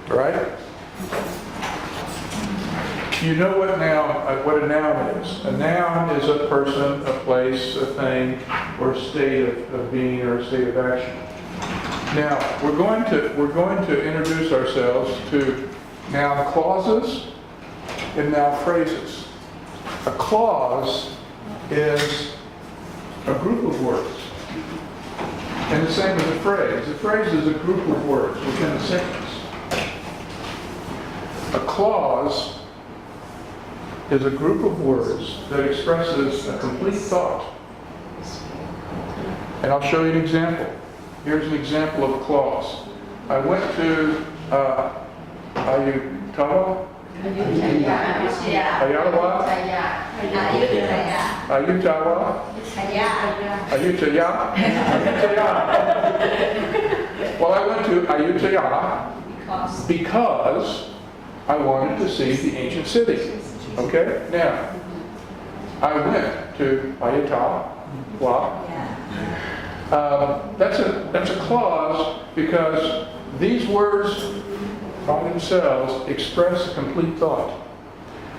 right? You know what a noun is. A noun is a person, a place, a thing, or a state of being or a state of action. Now, we're going to introduce ourselves to noun clauses and noun phrases. A clause is a group of words. And the same as a phrase. A phrase is a group of words within a sentence. A clause is a group of words that expresses a complete thought. And I'll show you an example. Here's an example of a clause. I went to Ayutthaya? Ayutthaya? Well, I went to Ayutthaya because I wanted to see the ancient city. Okay? Now, I went to Ayutthaya. That's a clause because these words by themselves express a complete thought.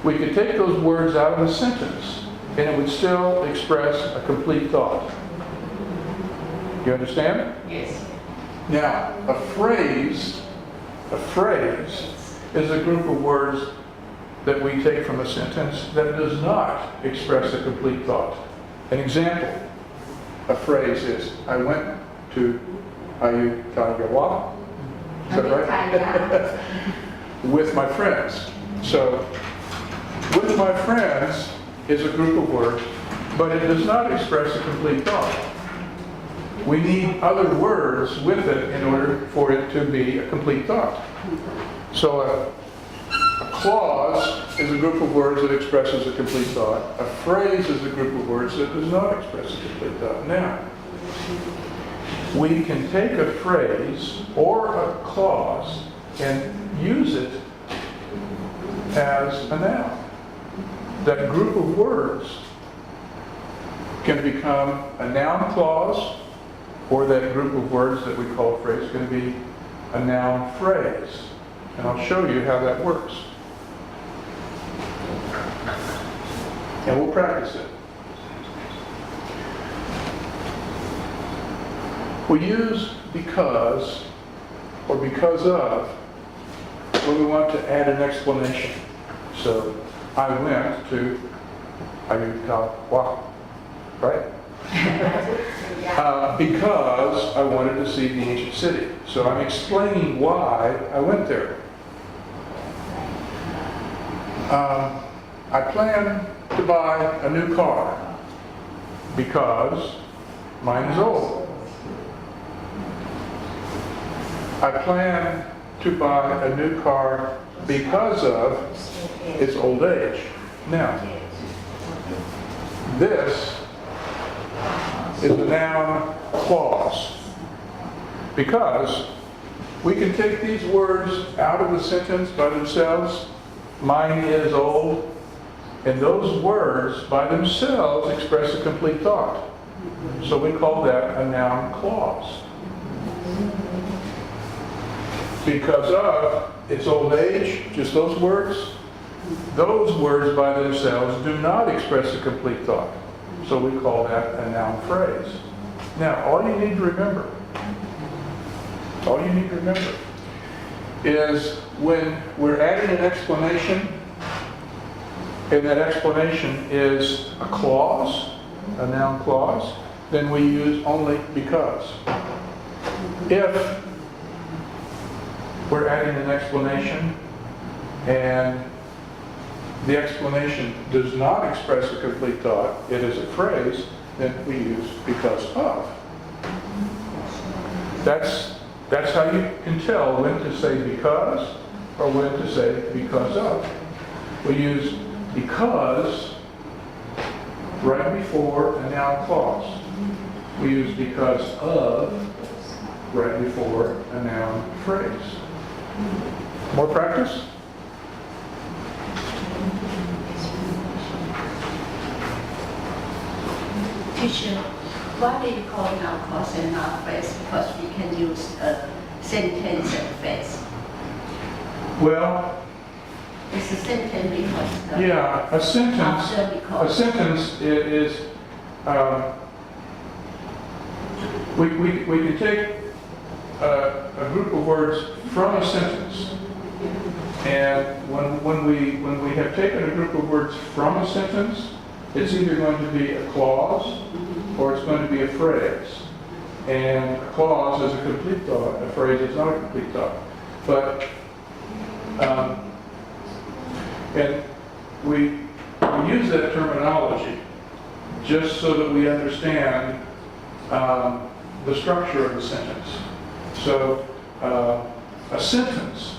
We could take those words out of a sentence and it would still express a complete thought. You understand? Yes. Now, a phrase is a group of words that we take from a sentence that does not express a complete thought. An example, a phrase is, I went to Ayutthaya. Is that right? With my friends. So, with my friends is a group of words, but it does not express a complete thought. We need other words with it in order for it to be a complete thought. So a clause is a group of words that expresses a complete thought. A phrase is a group of words that does not express a complete thought. Now, we can take a phrase or a clause and use it as a noun. That group of words can become a noun clause, or that group of words that we call a phrase can be a noun phrase. And I'll show you how that works. And we'll practice it. We use because or because of when we want to add an explanation. So, I went to Ayutthaya, right? Because I wanted to see the ancient city. So I'm explaining why I went there. I plan to buy a new car because mine is old. I plan to buy a new car because of its old age. Now, this is the noun clause, because we can take these words out of the sentence by themselves. Mine is old, and those words by themselves express a complete thought. So we call that a noun clause. Because of its old age, just those words by themselves do not express a complete thought. So we call that a noun phrase. Now, all you need to remember is when we're adding an explanation, and that explanation is a clause, a noun clause, then we use only because. If we're adding an explanation and the explanation does not express a complete thought, it is a phrase, then we use because of. That's how you can tell when to say because or when to say because of. We use because right before a noun clause. We use because of right before a noun phrase. More practice? Teacher, why do you call noun clause and noun phrase? Because we can use a sentence and phrase. Well, It's a sentence because yeah, a sentence. after A because. sentence is, we can take a group of words from a sentence, and when we have taken a group of words from a sentence, it's either going to be a clause or it's going to be a phrase. And a clause is a complete thought, a phrase is not a complete thought. But and we use that terminology just so that we understand the structure of the sentence. So a sentence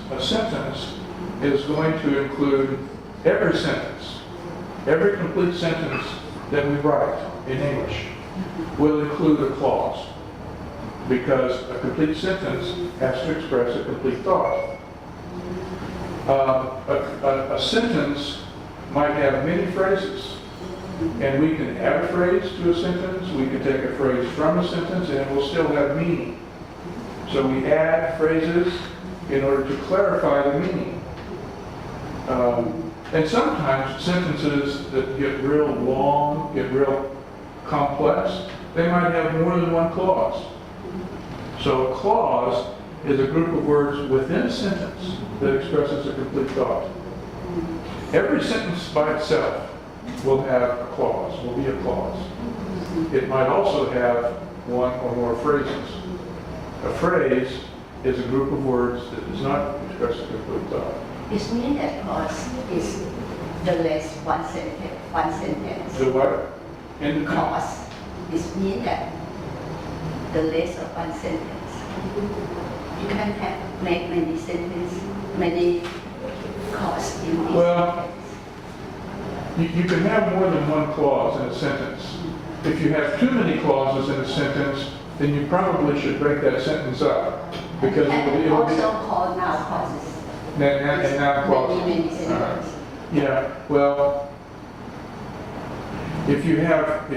is going to include every sentence, every complete sentence that we write in English will include a clause, because a complete sentence has to express a complete thought. A sentence might have many phrases, and we can add a phrase to a sentence, we can take a phrase from a sentence, and it will still have meaning. So we add phrases in order to clarify the meaning. And sometimes sentences that get real long, get real complex, they might have more than one clause. So a clause is a group of words within a sentence that expresses a complete thought. Every sentence by itself will have a clause, will be a clause. It might also have one or more phrases. A phrase is a group of words that does not express a complete thought. It means that clause is the less one sentence. The what? In Clause. It means that the less of one sentence. You can have make many sentences, many clauses in this Well, sentence. you can have more than one clause in a sentence. If you have too many clauses in a sentence, then you probably should break that sentence up, because And it will be also called noun clauses. and now clauses. Many sentences. Yeah, well, if you have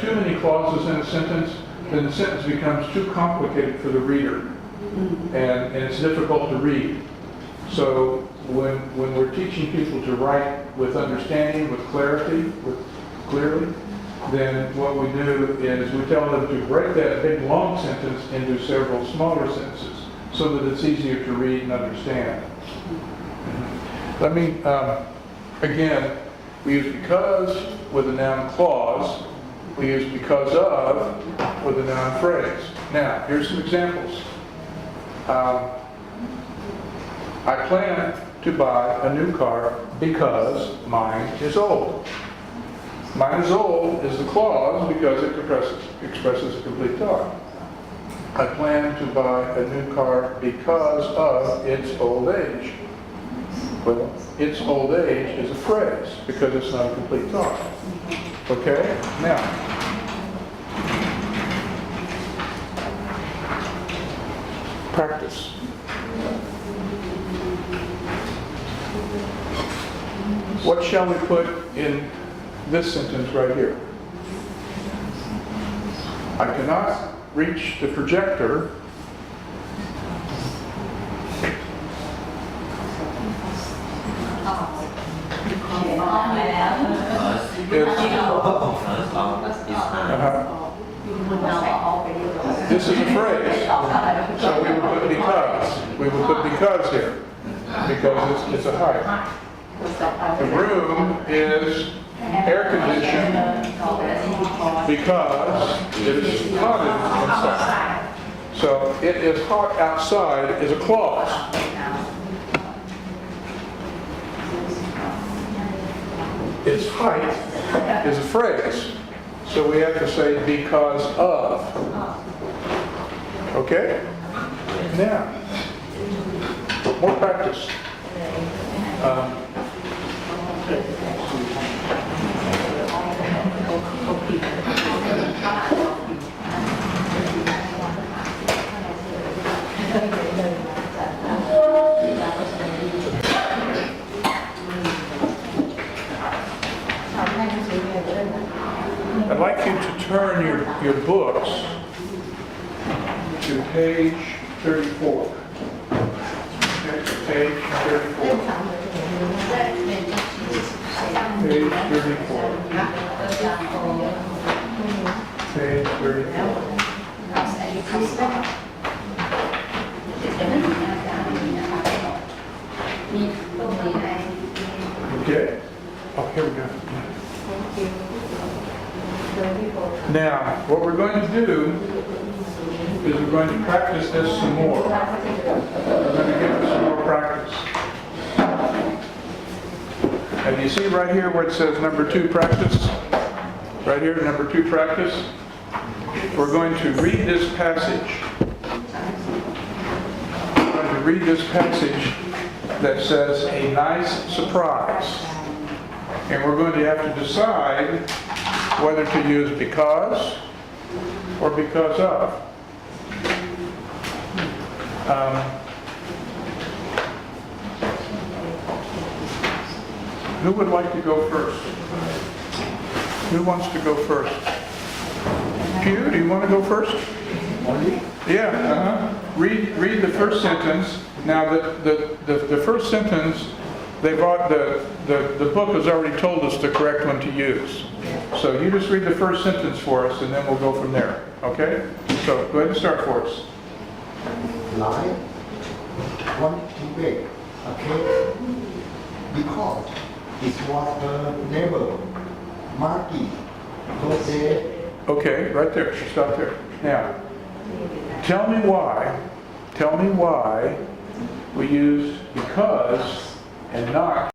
too many clauses in a sentence, then the sentence becomes too complicated for the reader, and it's difficult to read. So when we're teaching people to write with understanding, with clarity, clearly, then what we do is we tell them to break that big long sentence into several smaller sentences so that it's easier to read and understand. Let me, again, we use because with a noun clause, we use because of with a noun phrase. Now, here's some examples. I plan to buy a new car because mine is old. Mine is old is the clause because it expresses a complete thought. I plan to buy a new car because of its old age. Well, its old age is a phrase because it's not a complete thought. Okay? Now, practice. What shall we put in this sentence right here? I cannot reach the projector This is a phrase. So we would put because. We would put because here. Because it's a height. The room is air conditioned because it is hot inside. So it is hot outside is a clause. Its height is a phrase. So we have to say because of. Okay? Now, more practice. I'd like you to turn your books to page 34. Okay, page เล่ม 34. สามเลยและเป็นที่ตั้ง Page 34. นะยางโอ Page แล้ว 34. เราใส่คำว่าจะไม่มีหน้าตามีนะคะมีต้นไม้ให้ Okay. Oh, here we go. Now, what we're going to do is we're going to practice this some more. We're going to give it some more practice. And you see right here where it says number 2 practice? Right here, number 2 practice. We're going to read this passage. We're going to read this passage that says a nice surprise. And we're going to have to decide whether to use because or because of. Who would like to go first? Who wants to go first? Pew, do you want to go first? Yeah, read the first sentence. Now, the first sentence, the book has already told us the correct one to use. So you just read the first sentence for us, and then we'll go from there. Okay? So go ahead and start for us. Life wanted to bake a cake because it was her neighbor, Marky, who said, Okay, right there. Stop there. Now, tell me why we use because and not